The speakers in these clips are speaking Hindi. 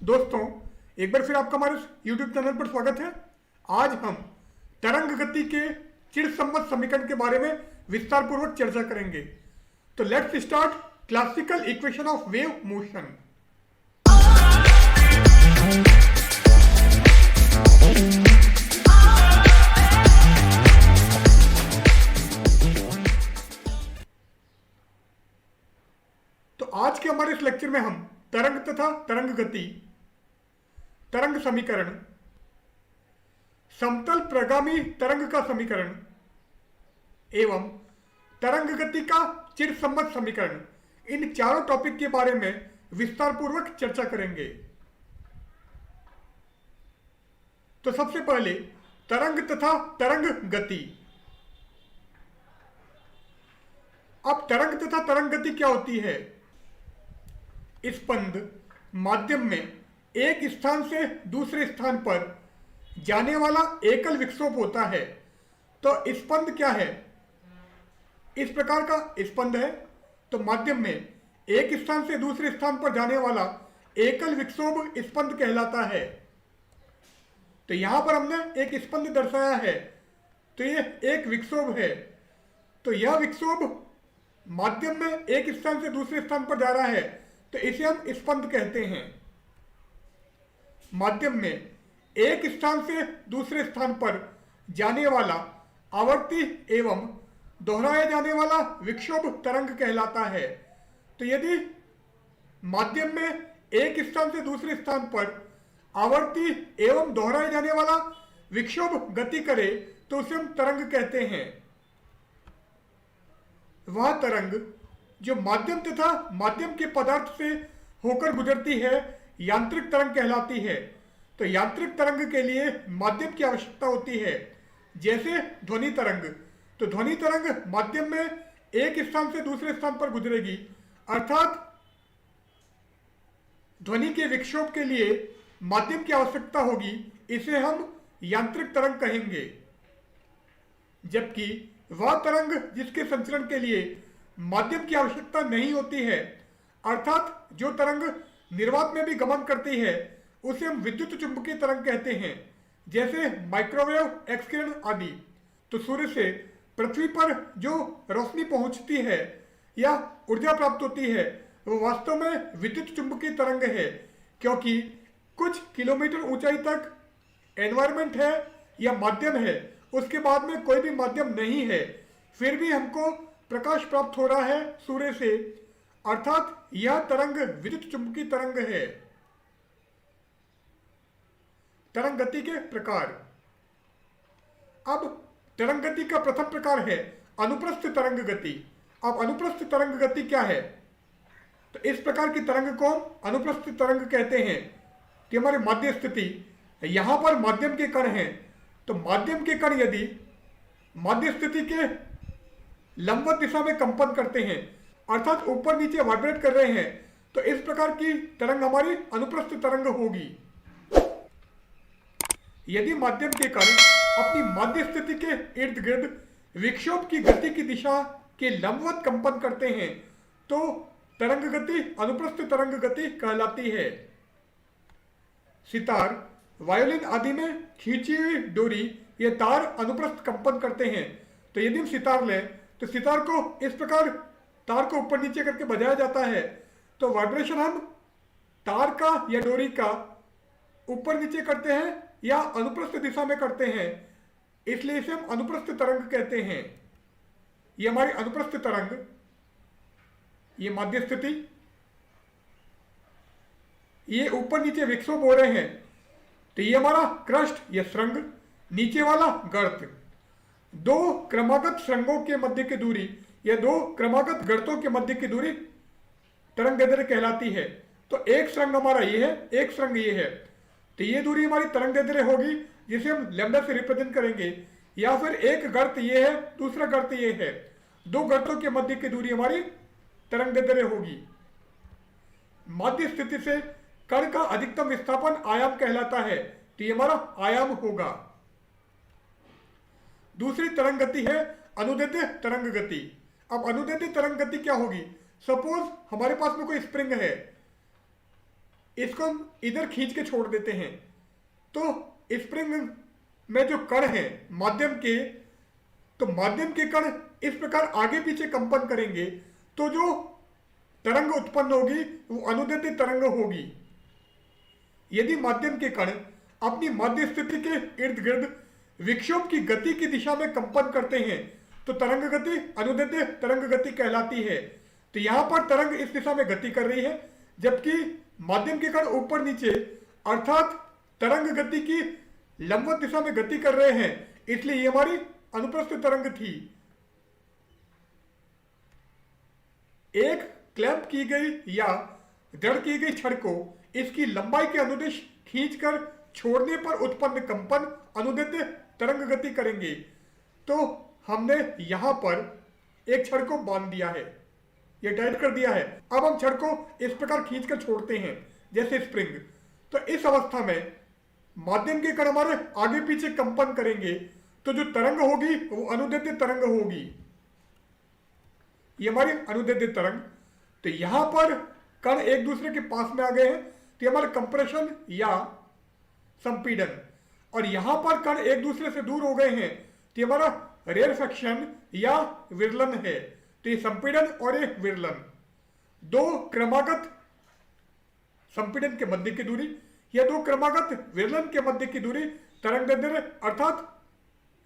दोस्तों, एक बार फिर आपका हमारे YouTube चैनल पर स्वागत है। आज हम तरंग गति के चिरसम्मत समीकरण के बारे में विस्तार पूर्वक चर्चा करेंगे। तो let's start classical equation of wave motion. तो आज के हमारे इस लेक्चर में हम तरंग तथा तरंग गति, तरंग समीकरण, समतल प्रगामी तरंग का समीकरण एवं तरंग गति का चिरसम्मत समीकरण, इन चारों टॉपिक के बारे में विस्तार पूर्वक चर्चा करेंगे। तो सबसे पहले तरंग तथा तरंग गति। अब तरंग तथा तरंग गति क्या होती है? स्पंद माध्यम में एक स्थान से दूसरे स्थान पर जाने वाला एकल विक्षोभ होता है। तो स्पंद क्या है? इस प्रकार का स्पंद है। तो माध्यम में एक स्थान से दूसरे स्थान पर जाने वाला एकल विक्षोभ स्पंद कहलाता है। तो यहां पर हमने एक स्पंद दर्शाया है, तो ये एक विक्षोभ है। तो यह विक्षोभ माध्यम में एक स्थान से दूसरे स्थान पर जा रहा है, तो इसे हम स्पंद कहते हैं। माध्यम में एक स्थान से दूसरे स्थान पर जाने वाला आवर्ती एवं दोहराया जाने वाला विक्षोभ तरंग कहलाता है। तो यदि माध्यम में एक स्थान से दूसरे स्थान पर आवर्ती एवं दोहराए जाने वाला विक्षोभ गति करे, तो उसे हम तरंग कहते हैं। वह तरंग जो माध्यम तथा माध्यम के पदार्थ से होकर गुजरती है, यांत्रिक तरंग कहलाती है। तो यांत्रिक तरंग के लिए माध्यम की आवश्यकता होती है, जैसे ध्वनि तरंग। तो ध्वनि तरंग माध्यम में एक स्थान से दूसरे स्थान पर गुजरेगी, अर्थात ध्वनि के विक्षोभ के लिए माध्यम की आवश्यकता होगी। इसे हम यांत्रिक तरंग कहेंगे। जबकि वह तरंग जिसके संचरण के लिए माध्यम की आवश्यकता नहीं होती है, अर्थात जो तरंग निर्वात में भी गमन करती है, उसे हम विद्युत चुंबकीय तरंग कहते हैं, जैसे माइक्रोवेव, एक्स किरण आदि। तो सूर्य से पृथ्वी पर जो रोशनी पहुंचती है या ऊर्जा प्राप्त होती है, वो वास्तव में विद्युत चुंबकीय तरंग है, क्योंकि कुछ किलोमीटर ऊंचाई तक एनवायरमेंट है या माध्यम है, उसके बाद में कोई भी माध्यम नहीं है, फिर भी हमको प्रकाश प्राप्त हो रहा है सूर्य से, अर्थात यह तरंग विद्युत चुंबकीय तरंग है। तरंग गति के प्रकार। अब तरंग गति का प्रथम प्रकार है अनुप्रस्थ तरंग गति। अब अनुप्रस्थ तरंग गति क्या है? तो इस प्रकार की तरंग को हम अनुप्रस्थ तरंग कहते हैं कि हमारे माध्य स्थिति, यहां पर माध्यम के कण हैं, तो माध्यम के कण यदि माध्य स्थिति के लंबवत दिशा में कंपन करते हैं, अर्थात ऊपर नीचे वाइब्रेट कर रहे हैं, तो इस प्रकार की तरंग हमारी अनुप्रस्थ तरंग होगी। यदि माध्यम के कण अपनी माध्य स्थिति के इर्द गिर्द विक्षोभ की गति की दिशा के लंबवत कंपन करते हैं, तो तरंग गति अनुप्रस्थ तरंग गति कहलाती है। सितार, वायोलिन आदि में खींची हुई डोरी या तार अनुप्रस्थ कंपन करते हैं। तो यदि हम सितार लें, तो सितार को इस प्रकार तार को ऊपर नीचे करके बजाया जाता है, तो वाइब्रेशन हम तार का या डोरी का ऊपर नीचे करते हैं या अनुप्रस्थ दिशा में करते हैं, इसलिए इसे हम अनुप्रस्थ तरंग कहते हैं। ये हमारी अनुप्रस्थ तरंग, ये माध्य स्थिति, ये ऊपर नीचे विक्षोभ हो रहे हैं, तो ये हमारा क्रस्ट या श्रृंग, नीचे वाला गर्त। दो क्रमागत श्रृंगों के मध्य की दूरी या दो क्रमागत गर्तों के मध्य की दूरी तरंग दैर्ध्य कहलाती है। तो एक श्रृंग हमारा ये है, एक श्रृंग ये है, तो ये दूरी हमारी तरंग दैर्ध्य होगी, जिसे हम लैम्डा से रिप्रेजेंट करेंगे। या फिर एक गर्त ये है, दूसरा गर्त ये है, दो गर्तों के मध्य की दूरी हमारी तरंग दैर्ध्य होगी। माध्य स्थिति से कण का अधिकतम विस्थापन आयाम कहलाता है, तो ये हमारा आयाम होगा। दूसरी तरंग गति है अनुदैर्ध्य तरंग गति। अब अनुदैर्ध्य तरंग गति क्या होगी? सपोज हमारे पास में कोई स्प्रिंग है, इसको हम इधर खींच के छोड़ देते हैं, तो स्प्रिंग में जो कण है माध्यम के, तो माध्यम के कण इस प्रकार आगे पीछे कंपन करेंगे, तो जो तरंग उत्पन्न होगी वो अनुदैर्ध्य तरंग होगी। यदि माध्यम के कण अपनी मध्य स्थिति के इर्द गिर्द विक्षोभ की गति की दिशा में कंपन करते हैं तो तरंग गति अनुदैर्ध्य तरंग गति कहलाती है। तो यहां पर तरंग इस दिशा में गति कर रही है, जबकि माध्यम के कण ऊपर नीचे अर्थात तरंग गति की लंबवत दिशा में गति कर रहे हैं, इसलिए ये हमारी अनुप्रस्थ तरंग थी। एक क्लैंप की गई या दृढ़ की गई छड़ को इसकी लंबाई के अनुदिश खींचकर छोड़ने पर उत्पन्न कंपन अनुदैर्ध्य तरंग गति करेंगे। तो हमने यहां पर एक छड़ को बांध दिया है, ये टाइट कर दिया है। अब हम छड़ को इस प्रकार खींचकर छोड़ते हैं जैसे स्प्रिंग। तो इस अवस्था में माध्यम के कण हमारे आगे पीछे कंपन करेंगे, तो जो तरंग होगी वो अनुदैर्ध्य तरंग होगी। ये हमारी अनुदैर्ध्य तरंग। तो यहां पर कण एक दूसरे के पास में आ गए हैं, तो हमारा कंप्रेशन या संपीड़न, और यहां पर कण एक दूसरे से दूर हो गए हैं, तो हमारा रेरफेक्शन या विरलन है। तो ये संपीड़न और ये विरलन, दो क्रमागत संपीड़न के मध्य की दूरी या दो क्रमागत विरलन के मध्य की दूरी तरंगदैर्ध्य अर्थात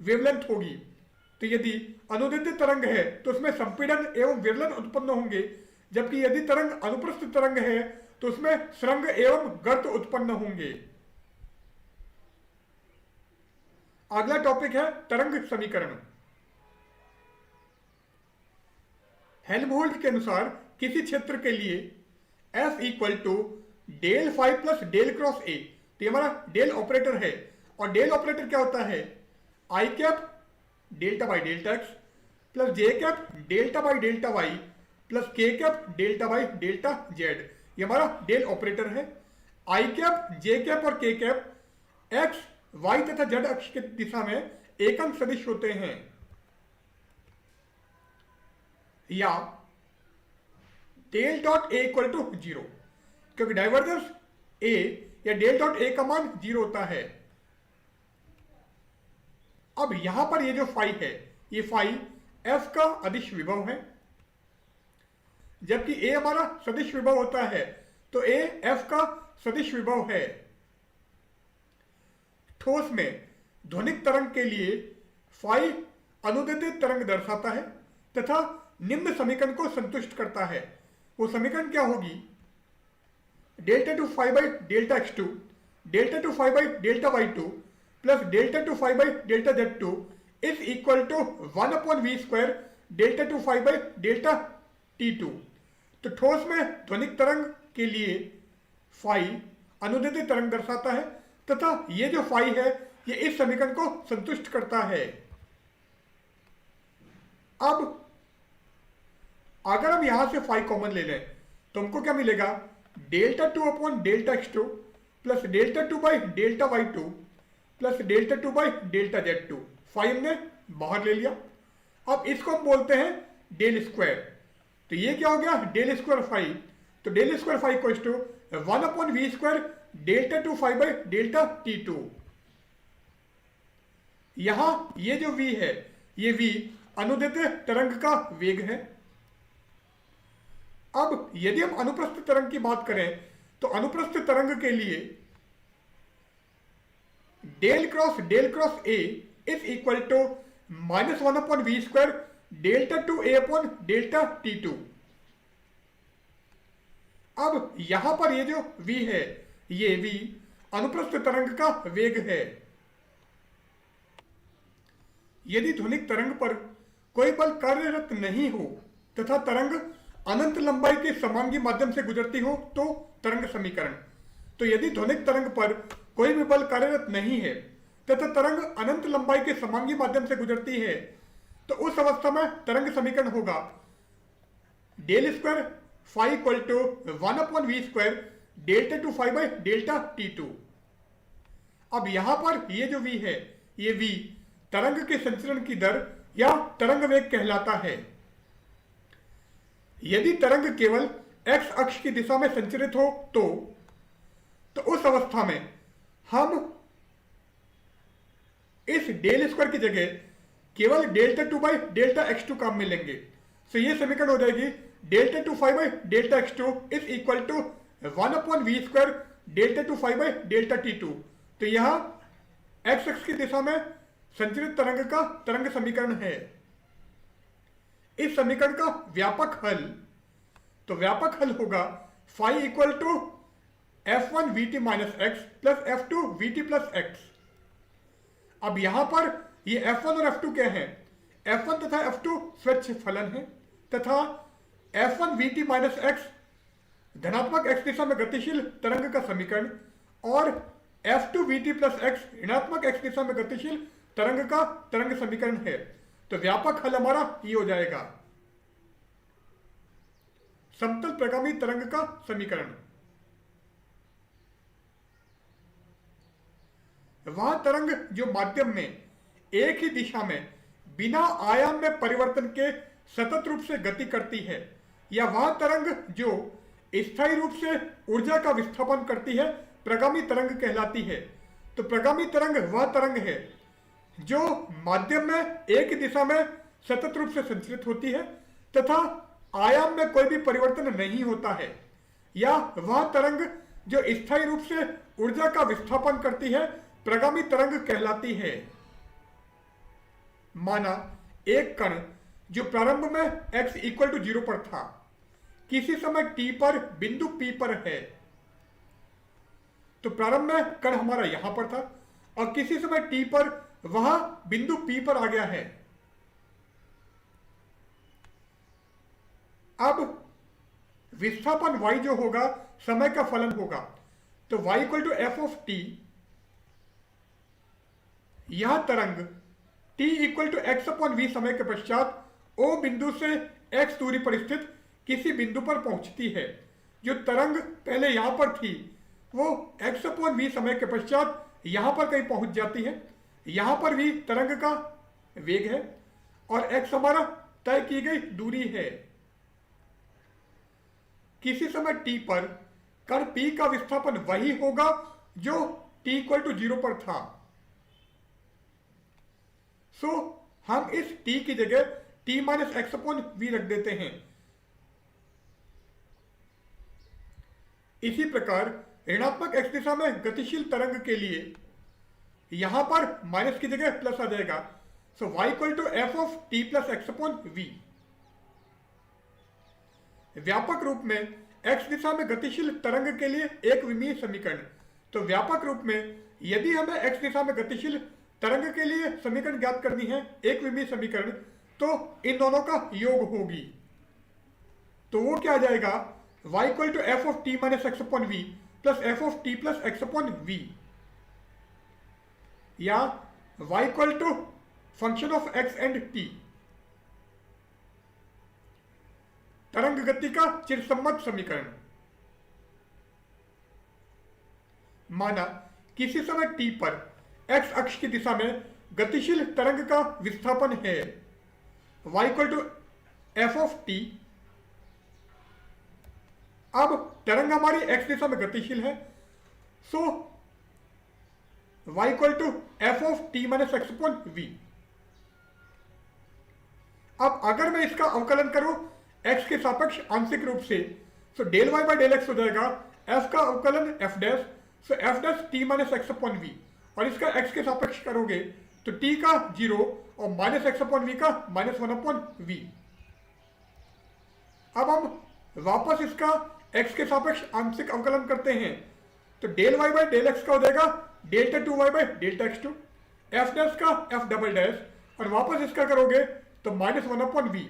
वेवलेंथ होगी। तो यदि अनुदैर्ध्य तरंग है तो उसमें संपीड़न एवं विरलन उत्पन्न होंगे, जबकि यदि तरंग अनुप्रस्थ तरंग है तो उसमें स्रंग एवं गर्त उत्पन्न होंगे। अगला टॉपिक है तरंग समीकरण। हेल्महोल्ट्ज के अनुसार किसी क्षेत्र के लिए F equal to del phi plus del cross A, तो ये हमारा डेल ऑपरेटर है, और डेल ऑपरेटर क्या होता है I cap delta by delta X plus J cap delta by delta Y plus K cap delta by delta Z, ये हमारा डेल ऑपरेटर है। आई कैप जे कैप और के कैप एक्स वाई तथा जेड अक्ष की दिशा में एकम सदिश होते हैं, या del dot A equal to zero, क्योंकि डाइवर्जेंस ए या डेल डॉट ए का मान जीरो होता है। अब यहां पर ये जो फाई है, ये फाई एफ का अदिश विभव है, जबकि ए हमारा सदिश विभव होता है, तो ए एफ का सदिश विभव है। ठोस में ध्वनिक तरंग के लिए फाई अनुदैर्ध्य तरंग दर्शाता है तथा निम्न समीकरण को संतुष्ट करता है। वो समीकरण क्या होगी, delta two phi by delta X two delta two phi by delta Y two plus delta two phi by delta Z two is equal to 1/v² delta two phi by delta T two. तो ठोस में ध्वनिक तरंग के लिए फाई अनुदैर्ध्य तरंग दर्शाता है तथा ये जो फाई है ये इस समीकरण को संतुष्ट करता है। अब अगर हम यहां से फाई कॉमन ले लें तो हमको क्या मिलेगा, delta two upon delta X two plus delta two by delta Y two plus delta two by delta Z two. Phi हमने बाहर ले लिया। अब इसको हम बोलते हैं डेल स्क्वायर। तो ये क्या हो गया, डेल स्क्वायर फाई। तो del square phi equals to 1/v² delta two phi by delta T two. यहां ये जो v है, ये v अनुदैर्ध्य तरंग का वेग है। अब यदि हम अनुप्रस्थ तरंग की बात करें तो अनुप्रस्थ तरंग के लिए del cross A is equal to -1/v² delta two A upon delta T two. अब यहां पर ये जो v है, ये v अनुप्रस्थ तरंग का वेग है। यदि ध्वनिक तरंग पर कोई बल कार्यरत नहीं हो तथा तरंग अनंत लंबाई के समांगी माध्यम से गुजरती हो तो तरंग समीकरण। तो यदि ध्वनिक तरंग पर कोई भी बल कार्यरत नहीं है तथा तरंग अनंत लंबाई के समांगी माध्यम से गुजरती है तो उस अवस्था में तरंग समीकरण होगा del square phi equal to 1/v² delta two phi by delta T two. अब यहां पर ये जो v है, ये v तरंग के संचरण की दर या तरंग वेग कहलाता है। यदि तरंग केवल x अक्ष की दिशा में संचरित हो तो तो उस अवस्था में हम इस डेल स्क्वायर की जगह केवल delta two by delta X two काम में लेंगे। तो ये समीकरण हो जाएगी delta two phi by delta X two is equal to 1/v square delta two phi by delta T two. तो यह एक्स एक्स की दिशा में संचरित तरंग का तरंग समीकरण है। इस समीकरण का व्यापक हल, तो व्यापक हल होगा phi equal to f1 vt minus X plus f2 vt plus X. अब यहां पर ये f1 और f2 क्या है? f1 तथा f2 स्वच्छ फलन है तथा f1 vt माइनस एक्स धनात्मक x दिशा में गतिशील तरंग का समीकरण और f2 vt प्लस एक्स ऋणात्मक x दिशा में गतिशील तरंग का तरंग समीकरण है। तो व्यापक हल हमारा ये हो जाएगा समतल प्रगामी तरंग का समीकरण। वह तरंग जो माध्यम में एक ही दिशा में बिना आयाम में परिवर्तन के सतत रूप से गति करती है, या वह तरंग जो स्थायी रूप से ऊर्जा का विस्थापन करती है, प्रगामी तरंग कहलाती है। तो प्रगामी तरंग वह तरंग है जो माध्यम में एक ही दिशा में सतत रूप से संचरित होती है तथा आयाम में कोई भी परिवर्तन नहीं होता है, या वह तरंग जो स्थायी रूप से ऊर्जा का विस्थापन करती है, प्रगामी तरंग कहलाती है। माना एक कण जो प्रारंभ में x इक्वल टू 0 पर था, किसी समय t पर बिंदु P पर है। तो प्रारंभ में कण हमारा यहां पर था और किसी समय t पर वह बिंदु P पर आ गया है। अब विस्थापन y जो होगा समय का फलन होगा, तो y equal to F of T. यह तरंग t equal to X upon V समय के पश्चात O बिंदु से x दूरी पर स्थित किसी बिंदु पर पहुंचती है। जो तरंग पहले यहां पर थी वो x अपॉन वी समय के पश्चात यहां पर कहीं पहुंच जाती है। यहां पर भी तरंग का वेग है और x हमारा तय की गई दूरी है। किसी समय t पर कण P का विस्थापन वही होगा जो t इक्वल टू 0 पर था। सो हम इस t की जगह t minus X upon V रख देते हैं। इसी प्रकार ऋणात्मक x दिशा में गतिशील तरंग के लिए यहां पर माइनस की जगह प्लस आ जाएगा। So y equal to F of T plus X upon V. व्यापक रूप में x दिशा में गतिशील तरंग के लिए एक विमीय समीकरण। तो व्यापक रूप में यदि हमें x दिशा में गतिशील तरंग के लिए समीकरण ज्ञात करनी है, एक विमीय समीकरण, तो इन दोनों का योग होगी। तो वो क्या आ जाएगा? y equal to F of T minus X upon V plus F of T plus X upon V, या y equal to function of x and t। तरंग गति का चिरसम्मत समीकरण। माना किसी समय t पर x अक्ष की दिशा में गतिशील तरंग का विस्थापन है y equal to F of T. अब तरंग हमारी x दिशा में गतिशील है, so y equal to F of T minus X upon V. अब अगर मैं इसका अवकलन करूं x के सापेक्ष आंशिक रूप से, so del y by del X हो जाएगा f का अवकलन f dash, so f dash T minus X upon V, और इसका x के सापेक्ष करोगे तो t का 0 और माइनस एक्स अपॉन वी का माइनस 1 अपॉन वी। अब हम वापस इसका x के सापेक्ष आंशिक अवकलन करते हैं, तो del y by del X का हो जाएगा delta two Y by delta X two, F dash का f डबल डैश, और वापस इसका करोगे तो माइनस 1 अपॉन वी।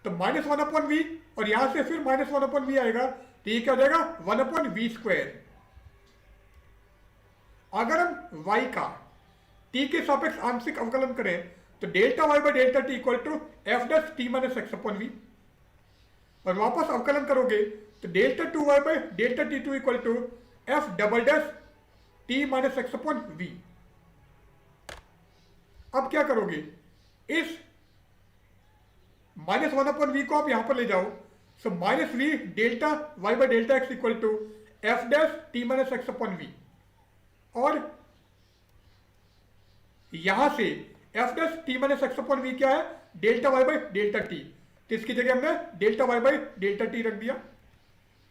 तो माइनस 1 अपॉन वी और यहां से फिर माइनस 1 अपॉन वी आएगा, तो ये क्या हो जाएगा 1 अपॉन वी स्क्वायर। अगर हम y का t के सापेक्ष आंशिक अवकलन करें तो delta y by delta T equal to F dash T minus X upon V, और वापस अवकलन करोगे तो delta two Y by delta T two equal to F double dash T minus X upon V. अब क्या करोगे? इस माइनस 1 अपॉन वी को आप यहां पर ले जाओ, so minus V delta Y by delta X equal to F dash T minus X upon V, और यहां से F dash T minus X upon V क्या है, delta Y by delta T, तो इसकी जगह हमने delta Y by delta T रख दिया।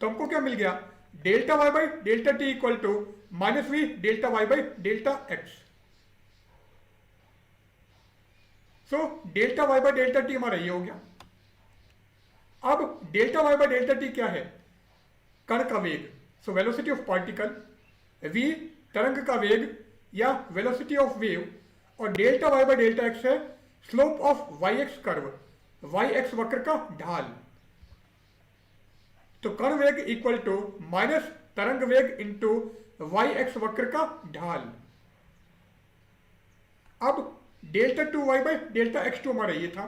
तो हमको क्या मिल गया, delta Y by delta T equal to minus V delta Y by delta X. So delta Y by delta T हमारा ये हो गया। अब delta Y by delta T क्या है, कण का वेग, so velocity of particle, V तरंग का वेग या वेलोसिटी ऑफ वेव, और delta Y by delta X है slope of Y X curve, Y X वक्र का ढाल। तो कण वेग इक्वल टू माइनस तरंग वेग इंटू वाई एक्स वक्र का ढाल। अब delta two Y by delta X two हमारा ये था।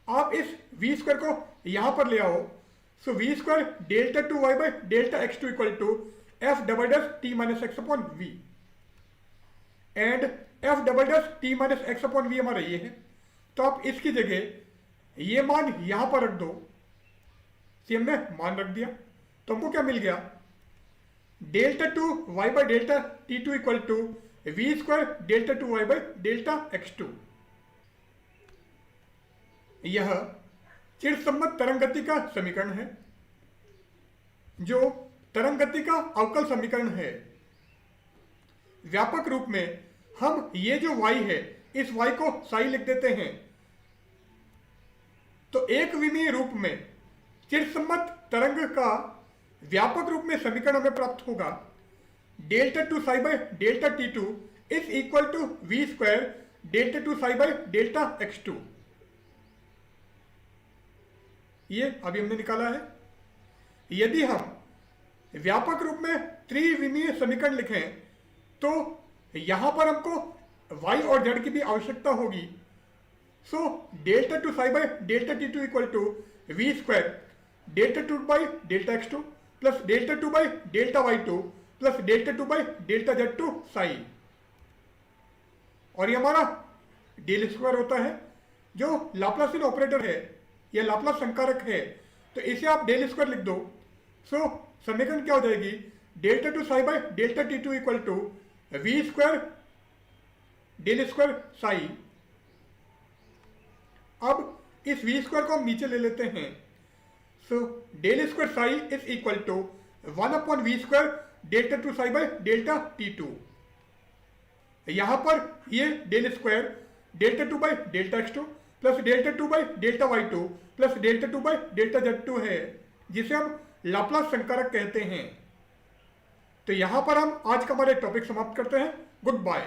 आप इस वी स्क्वायर को यहां पर ले आओ, so V square delta two Y by delta X two equal to F double dash T minus X upon V, and F double dash T minus X upon V हमारा ये है। तो आप इसकी जगह ये मान यहां पर रख दो, सी हमने मान रख दिया, तो हमको क्या मिल गया, delta two Y by delta T two equal to V square delta two Y by delta X two. यह चिरसम्मत तरंग गति का समीकरण है, जो तरंग गति का अवकल समीकरण है। व्यापक रूप में हम ये जो y है, इस y को साई लिख देते हैं। तो एक विमीय रूप में चिरसम्मत तरंग का व्यापक रूप में समीकरण हमें प्राप्त होगा, delta two psi by delta T two is equal to V square delta two psi by delta X two. ये अभी हमने निकाला है। यदि हम व्यापक रूप में त्रिविमीय समीकरण लिखें तो यहां पर हमको y और z की भी आवश्यकता होगी। So delta two psi by delta T two equal to V square delta two by delta X two plus delta two by delta Y two plus delta two by delta Z two psi, और ये हमारा डेल स्क्वायर होता है जो लाप्लासियन ऑपरेटर है या लाप्लास संकारक है, तो इसे आप डेल स्क्वायर लिख दो। सो समीकरण क्या हो जाएगी, delta two psi by delta T two equal to V square del square psi. अब इस वी स्क्वायर को हम नीचे ले लेते हैं, so del square psi is equal to 1 upon V square delta two psi by delta T two. यहां पर ये del square delta two by delta X two plus delta two by delta Y two plus delta two by delta Z two है, जिसे हम लाप्लास संकारक कहते हैं। तो यहां पर हम आज का हमारे टॉपिक समाप्त करते हैं। Good bye.